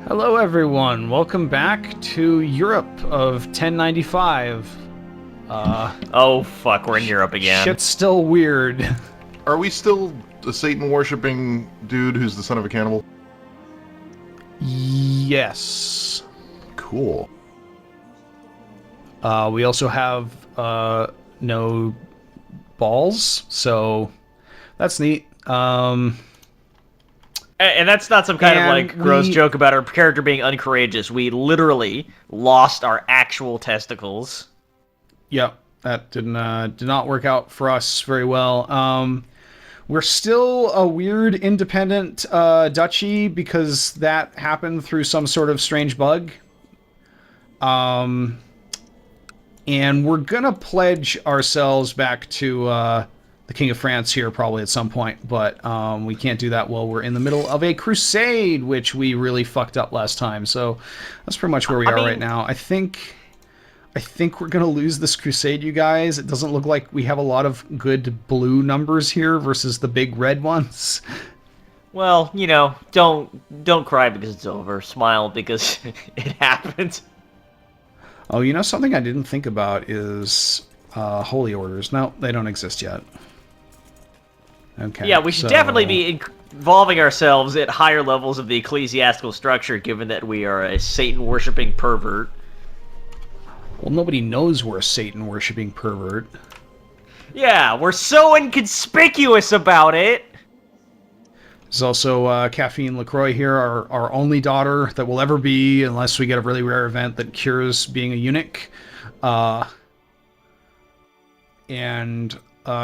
Hello everyone, welcome back to Europe of 1095. Oh fuck, we're in Europe again. Shit's still weird. Are we still a Satan-worshipping dude who's the son of a cannibal? Yes. Cool. We also have no balls, so that's neat. And that's not some kind of like gross joke about our character being uncourageous. We literally lost our actual testicles. Yep, that did not work out for us very well. We're still a weird independent duchy because that happened through some sort of strange bug. And we're gonna pledge ourselves back to the King of France here probably at some point, but we can't do that while we're in the middle of a crusade, which we really fucked up last time. So that's pretty much where we are right now. I think we're gonna lose this crusade, you guys. It doesn't look like we have a lot of good blue numbers here versus the big red ones. Well, you know, don't cry because it's over. Smile because it happened. Oh, you know, something I didn't think about is holy orders. No, they don't exist yet. Okay. Yeah, we should definitely be involving ourselves at higher levels of the ecclesiastical structure, given that we are a Satan-worshipping pervert. Well, nobody knows we're a Satan-worshipping pervert. Yeah, we're so inconspicuous about it! There's also Caffeine LaCroix here, our only daughter that will ever be, unless we get a really rare event that cures being a eunuch. And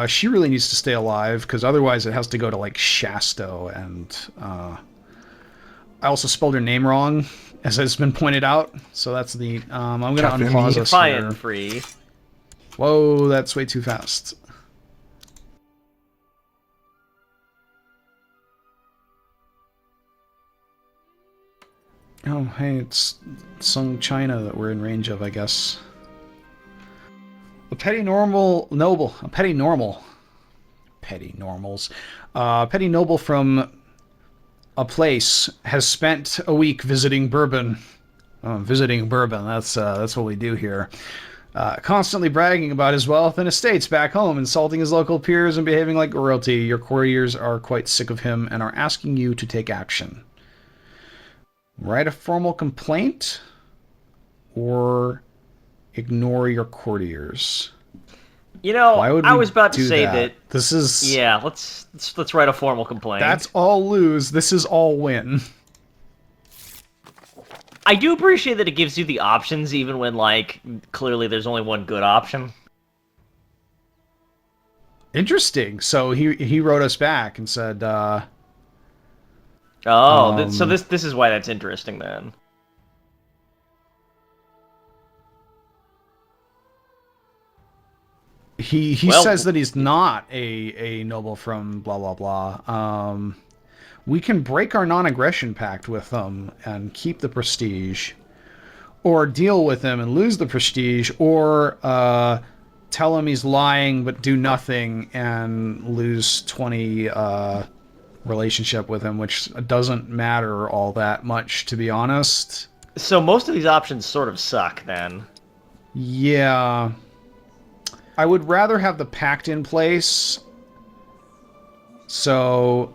she really needs to stay alive, because otherwise it has to go to, like, Shasto, and I also spelled her name wrong, as has been pointed out, so that's the... I'm going to unpause us here. Free. Whoa, that's way too fast. Oh, hey, it's Sung China that we're in range of, I guess. A petty noble from a place has spent a week visiting Bourbon. Visiting Bourbon, that's what we do here. Constantly bragging about his wealth and estates back home, insulting his local peers and behaving like royalty. Your courtiers are quite sick of him and are asking you to take action. Write a formal complaint or ignore your courtiers. You know, I was about to say that this is... Yeah, let's write a formal complaint. That's all lose. This is all win. I do appreciate that it gives you the options, even when, like, clearly there's only one good option. Interesting. So he wrote us back and said, so this is why that's interesting, then. He says that he's not a noble from blah blah blah. We can break our non-aggression pact with him and keep the prestige, or deal with him and lose the prestige, or tell him he's lying but do nothing and lose 20 relationship with him, which doesn't matter all that much, to be honest. So most of these options sort of suck, then. Yeah. I would rather have the pact in place, so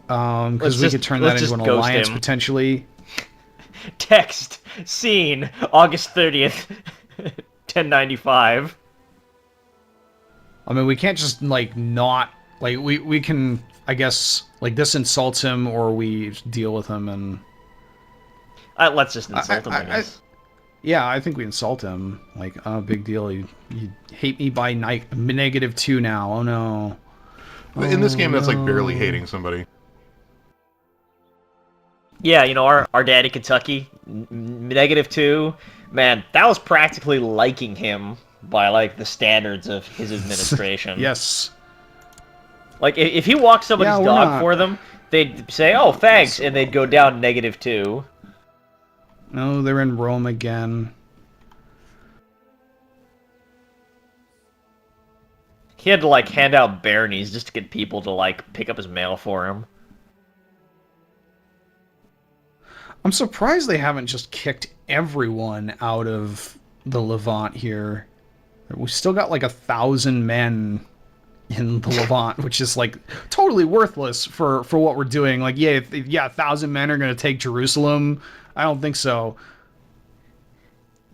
because we could turn that into an alliance potentially. Text scene August 30th, 1095. I mean, we can't just like not like we can. I guess like this insults him, or we deal with him and. Let's just insult him. I guess. Yeah, I think we insult him. Like, oh, big deal. You hate me by -2 now. Oh, no. In this game, that's like barely hating somebody. Yeah, you know, our daddy Kentucky, -2. Man, that was practically liking him by, like, the standards of his administration. Yes. Like, if he walked somebody's dog for them, they'd say, oh, thanks, and they'd go down -2. No, they're in Rome again. He had to, like, hand out baronies just to get people to, like, pick up his mail for him. I'm surprised they haven't just kicked everyone out of the Levant here. We've still got like 1,000 men in the Levant, which is like totally worthless for what we're doing. Like, yeah, 1,000 men are going to take Jerusalem. I don't think so.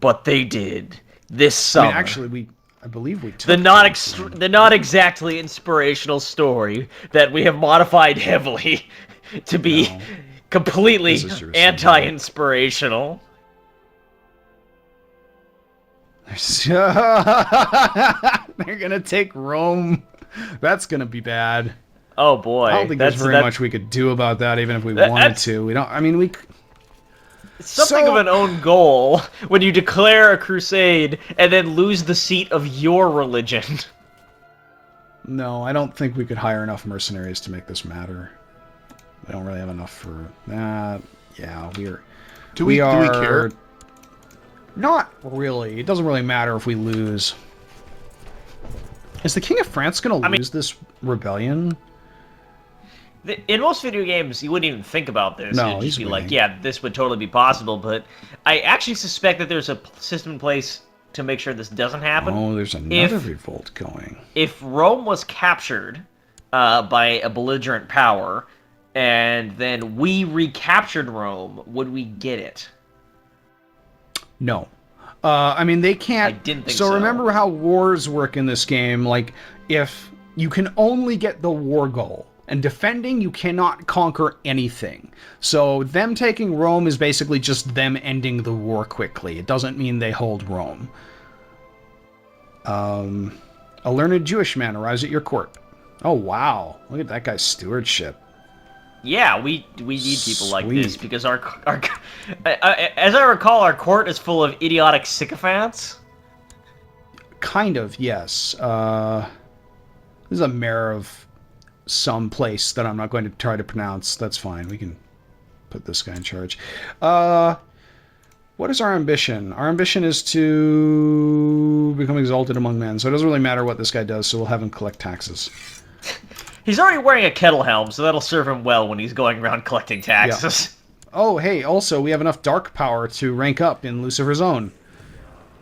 But they did this summer. I mean, actually, I believe we took the not exactly inspirational story that we have modified heavily to be completely anti-inspirational. They're gonna take Rome. That's gonna be bad. Oh boy, I don't think there's very much we could do about that, even if we wanted to. We don't. I mean, It's something of an own goal when you declare a crusade and then lose the seat of your religion. No, I don't think we could hire enough mercenaries to make this matter. We don't really have enough for that. Yeah, Do we care? Not really. It doesn't really matter if we lose. Is the King of France going to lose this rebellion? In most video games, you wouldn't even think about this. No, You'd just be winning. like, yeah, this would totally be possible, but I actually suspect that there's a system in place to make sure this doesn't happen. Oh, there's another revolt going. If Rome was captured by a belligerent power, and then we recaptured Rome, would we get it? No. I mean, they can't... I didn't think so. So remember how wars work in this game. Like, if you can only get the war goal, and defending, you cannot conquer anything. So them taking Rome is basically just them ending the war quickly. It doesn't mean they hold Rome. A learned Jewish man arrives at your court. Oh, wow. Look at that guy's stewardship. Yeah, we need people like this because our as I recall, our court is full of idiotic sycophants. Kind of, yes. This is a mayor of some place that I'm not going to try to pronounce. That's fine. We can put this guy in charge. What is our ambition? Our ambition is to become exalted among men. So it doesn't really matter what this guy does, so we'll have him collect taxes. He's already wearing a kettle helm, so that'll serve him well when he's going around collecting taxes. Yeah. Oh, hey, also, we have enough dark power to rank up in Lucifer's Own.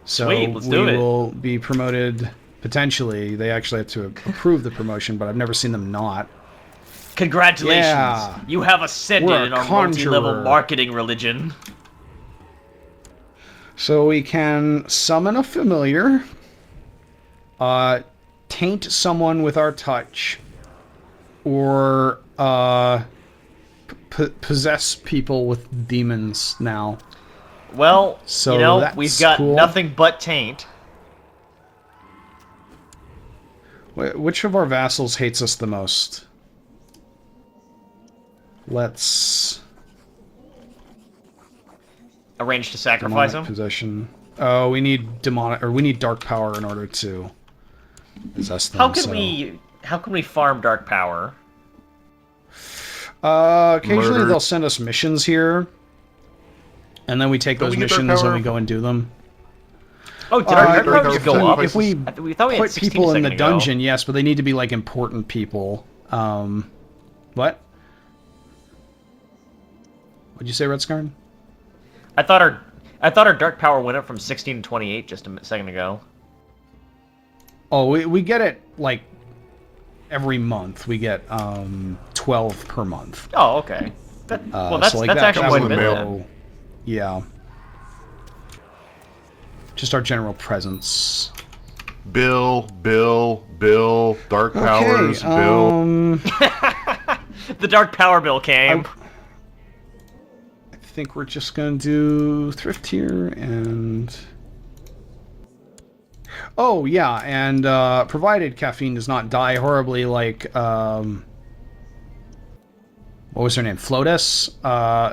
So Sweet, let's do it. We will be promoted, potentially. They actually have to approve the promotion, but I've never seen them not. Congratulations! Yeah. You have ascended in our multi-level marketing religion. So we can summon a familiar, taint someone with our touch, or possess people with demons now. Well, so you know, we've got nothing but taint. Which of our vassals hates us the most? Let's arrange to sacrifice him. Possession. Oh, we need demonic, or we need dark power in order to possess them. How can we farm dark power? Occasionally they'll send us missions here, and then we take those missions and we go and do them. Oh, did our dark power go up? If we thought we had put people in the dungeon, yes, but they need to be like important people. What? What'd you say, Red Scarn? I thought our dark power went up from 16 to 28 just a second ago. Oh, we get it like every month. We get 12 per month. Oh, okay. That's actually quite a bit then. Yeah. Just our general presence. Bill, Dark Powers, Bill. The Dark Power Bill came. I think we're just going to do thrift here and... Oh, yeah, and provided caffeine does not die horribly like... what was her name? Flotus?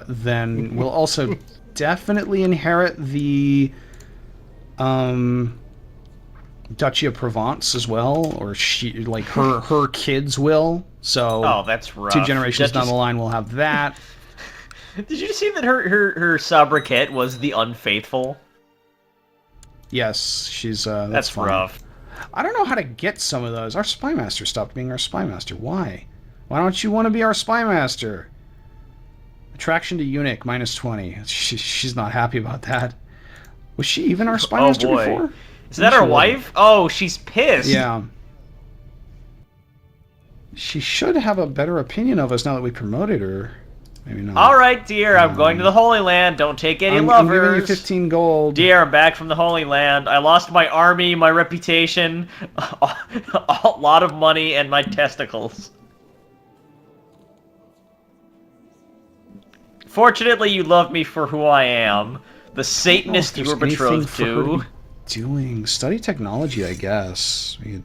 Then we'll also definitely inherit the... Duchy of Provence as well, or her kids will. So oh, that's rough. 2 generations down the line, we'll have that. Did you see that her sobriquet was the Unfaithful? Yes, she's. That's fun. rough. I don't know how to get some of those. Our spymaster stopped being our spymaster. Why? Why don't you want to be our spymaster? Attraction to eunuch, -20. She's not happy about that. Was she even our spy Oh master boy. before? Is that She our wasn't. wife? Oh, she's pissed. Yeah. She should have a better opinion of us now that we promoted her. Maybe not. All right, dear, I'm going to the Holy Land. Don't take any I'm giving you lovers. 15 gold. Dear, I'm back from the Holy Land. I lost my army, my reputation, a lot of money, and my testicles. Fortunately, you love me for who I am, the Satanist you were betrothed to. Doing study technology, I guess. We could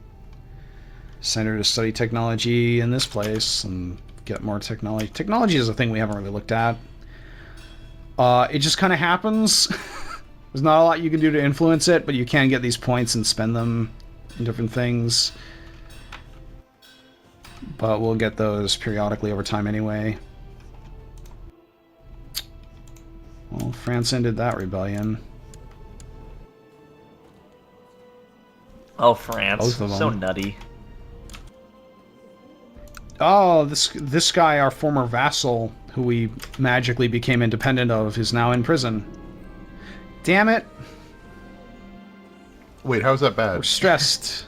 send her to study technology in this place and get more technology. Technology is a thing we haven't really looked at. It just kind of happens. There's not a lot you can do to influence it, but you can get these points and spend them in different things. But we'll get those periodically over time anyway. Well, France ended that rebellion. Oh, France. Both of them. So nutty. Oh, this guy, our former vassal, who we magically became independent of, is now in prison. Damn it. Wait, how's that bad? We're stressed.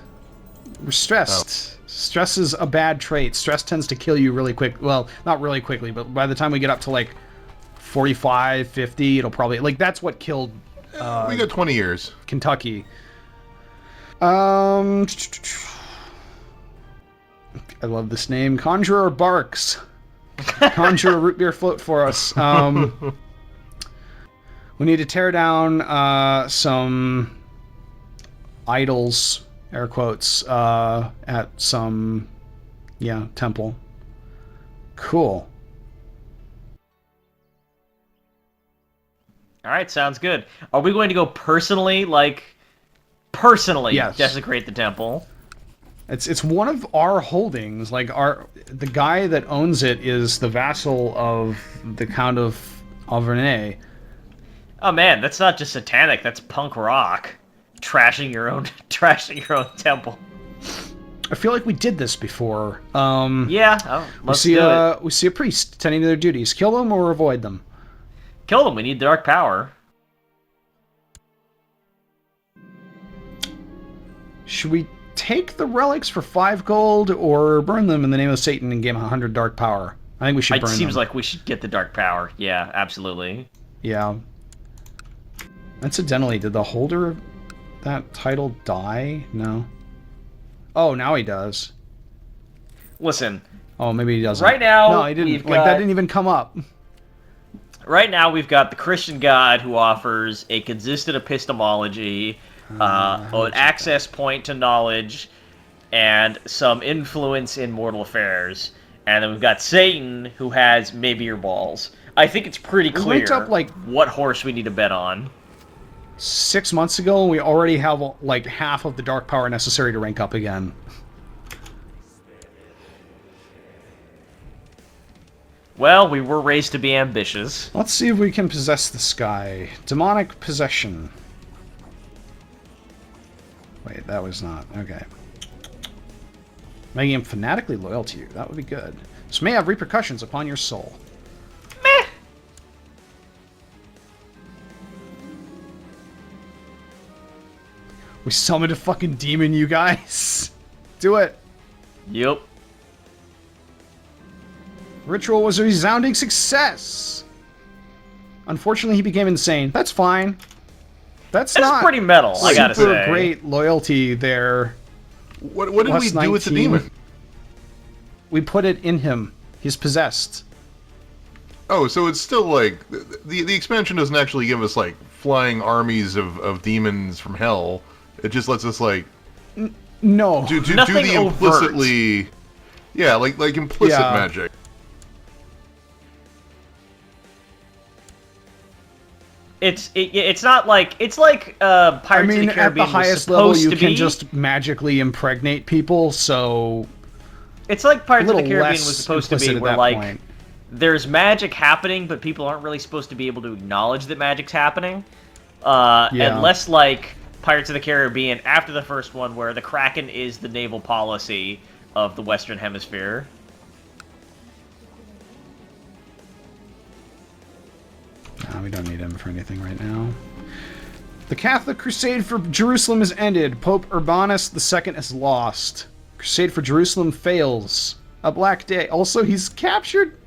We're stressed. Stress is a bad trait. Stress tends to kill you really quick. Well, not really quickly, but by the time we get up to like 45, 50, it'll probably... Like, that's what killed We got 20 years. Kentucky. I love this name. Conjurer Barks. Conjure a root beer float for us. We need to tear down some idols, air quotes, at some, temple. Cool. All right, sounds good. Are we going to go personally, Yes. desecrate the temple? It's one of our holdings. Like the guy that owns it is the vassal of the Count of Auvernay. Oh man, that's not just satanic. That's punk rock. Trashing your own temple. I feel like we did this before. Yeah, let's do it. We see a priest tending to their duties. Kill them or avoid them. Kill them. We need dark power. Should we take the relics for 5 gold or burn them in the name of Satan and give him 100 dark power? I think we should burn them. It seems like we should get the dark power. Yeah, absolutely. Yeah. Incidentally, did the holder of that title die? No. Oh, now he does. Listen. Oh, maybe he doesn't. Right now, no, he didn't. That didn't even come up. Right now, we've got the Christian God who offers a consistent epistemology, an access point to knowledge, and some influence in mortal affairs. And then we've got Satan, who has maybe your balls. I think it's pretty clear up, what horse we need to bet on. 6 months ago, and we already have like half of the dark power necessary to rank up again. Well, we were raised to be ambitious. Let's see if we can possess this guy. Demonic possession. Wait, that was not... Okay. Making him fanatically loyal to you. That would be good. This may have repercussions upon your soul. Meh. We summoned a fucking demon, you guys. Do it. Yep. Ritual was a resounding success. Unfortunately, he became insane. That's fine. That's not pretty metal, I gotta super say. great loyalty there. What did we Plus do with the 19. demon? We put it in him. He's possessed. Oh, so it's still like the expansion doesn't actually give us like flying armies of demons from hell. It just lets us like No. do Nothing the implicitly, yeah, like implicit Yeah. magic. It's not like Pirates of the Caribbean at the highest level, was you supposed can to be. just magically impregnate people, so... It's like Pirates of the little Caribbean less was supposed to implicit be, at where that like point. there's magic happening, but people aren't really supposed to be able to acknowledge that magic's happening. Yeah. Unless like Pirates of the Caribbean after the first one, where the Kraken is the naval policy of the Western Hemisphere. We don't need him for anything right now. The Catholic Crusade for Jerusalem is ended. Pope Urbanus II is lost. Crusade for Jerusalem fails. A black day. Also, he's captured.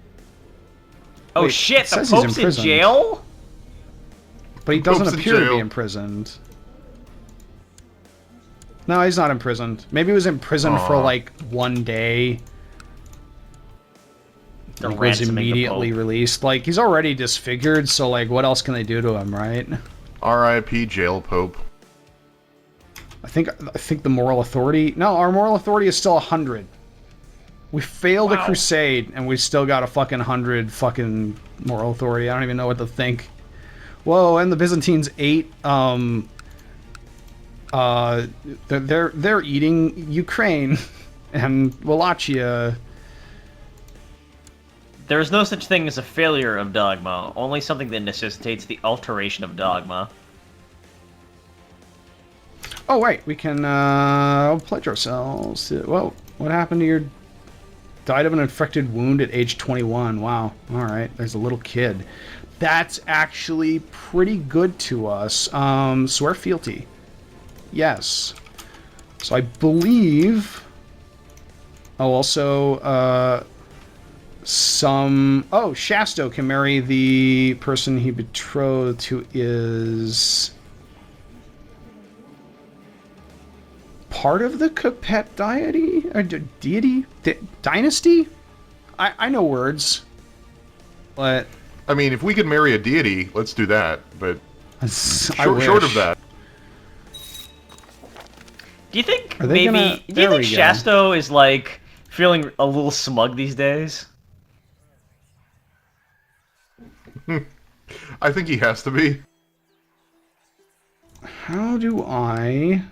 Oh Wait, shit! it The says he's Pope's in imprisoned. jail. But he The Pope's doesn't in appear to be jail. imprisoned. No, he's not imprisoned. Maybe he was imprisoned for Aw. like 1 day. They're Like, was ransoming the immediately Pope. released. Like, he's already disfigured, so like, what else can they do to him, right? R.I.P. Jail Pope. I think the moral authority. No, our moral authority is still 100. We failed a Wow. crusade, and we still got a fucking 100 fucking moral authority. I don't even know what to think. Whoa, and the Byzantines ate. They're eating Ukraine and Wallachia. There is no such thing as a failure of dogma, only something that necessitates the alteration of dogma. Oh wait, we can pledge ourselves. Whoa, what happened to your? Died of an infected wound at age 21. Wow. All right, there's a little kid. That's actually pretty good to us. Swear fealty. Yes. So I believe. Oh, also, Shasto can marry the person he betrothed, who is part of the Capet deity? Or deity? Dynasty? I know words. But I mean, if we could marry a deity, let's do that. But short of that, Do you think Are they maybe? gonna- Do you there think we go. Shasto is like feeling a little smug these days? I think he has to be. How do I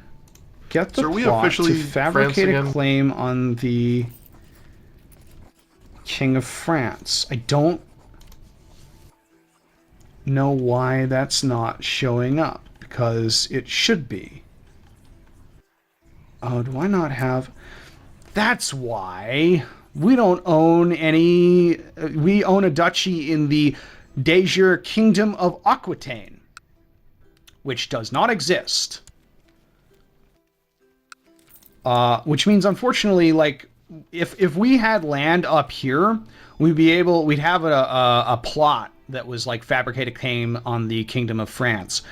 get the So are we plot officially to fabricate France a again? claim on the King of France? I don't know why that's not showing up, because it should be. Oh, do I not have... That's why. We don't own any... We own a duchy in the de jure Kingdom of Aquitaine, which does not exist. Which means, unfortunately, like, if we had land up here, we'd have a plot that was like fabricated claim on the Kingdom of France.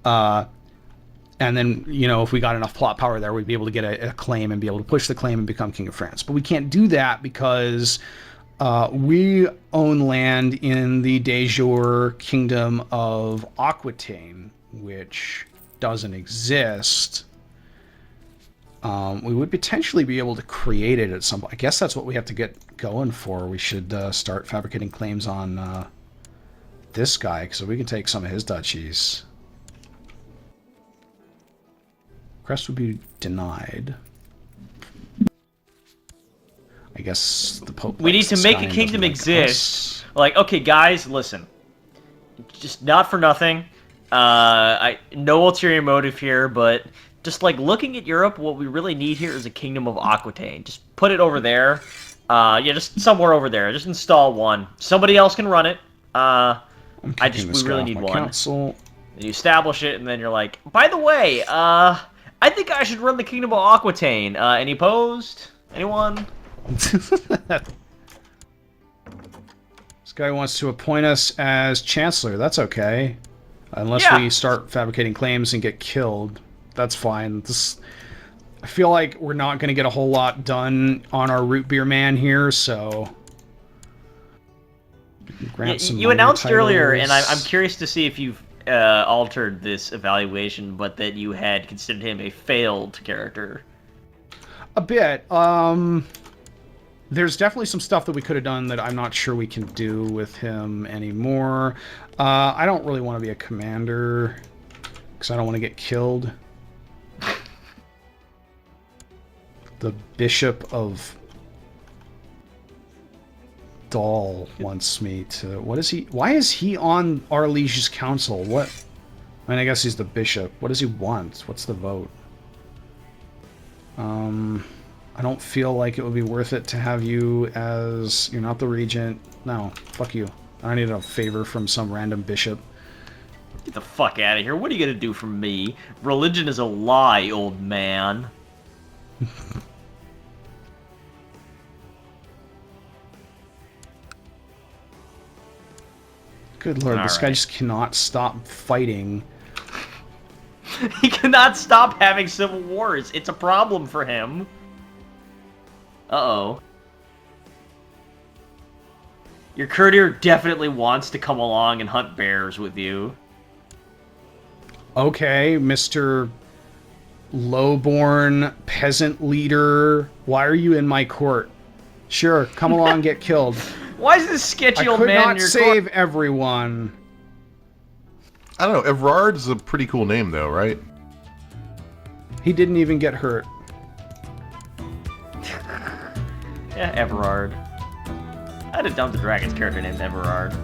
And then, you know, if we got enough plot power there, we'd be able to get a claim and be able to push the claim and become King of France. But we can't do that because we own land in the de jure Kingdom of Aquitaine, which doesn't exist. We would potentially be able to create it at some point. I guess that's what we have to get going for. We should start fabricating claims on this guy, so we can take some of his duchies. Crest would be denied. I guess the Pope. We need likes to this make guy a and kingdom doesn't like exist. us. Like, okay, guys, listen. Just not for nothing. No ulterior motive here, but just like looking at Europe, what we really need here is a kingdom of Aquitaine. Just put it over there. Yeah, just somewhere over there. Just install one. Somebody else can run it. I'm we kicking this guy really off need my one. council. And you establish it, and then you're like, by the way, I think I should run the kingdom of Aquitaine. Any opposed? Anyone? This guy wants to appoint us as Chancellor. That's okay. Unless Yeah. we start fabricating claims and get killed. That's fine. I feel like we're not going to get a whole lot done on our root beer man here, so... Grant some You minor announced earlier, and I'm titles. curious to see if you've altered this evaluation, but that you had considered him a failed character. A bit. There's definitely some stuff that we could have done that I'm not sure we can do with him anymore. I don't really want to be a commander, because I don't want to get killed. The Bishop of Dahl wants me to... What is he... Why is he on our liege's council? What... I mean, I guess he's the bishop. What does he want? What's the vote? I don't feel like it would be worth it to have you as... You're not the regent. No, fuck you. I need a favor from some random bishop. Get the fuck out of here. What are you gonna do for me? Religion is a lie, old man. Good lord, this guy Alright. just cannot stop fighting. He cannot stop having civil wars. It's a problem for him. Uh-oh. Your courtier definitely wants to come along and hunt bears with you. Okay, Mr. Lowborn peasant leader, why are you in my court? Sure, come along, get killed. Why is this sketchy I old could man in not your save court? everyone. I don't know. Everard is a pretty cool name, though, right? He didn't even get hurt. Yeah, Everard. I'd have dumped the dragon's character named Everard.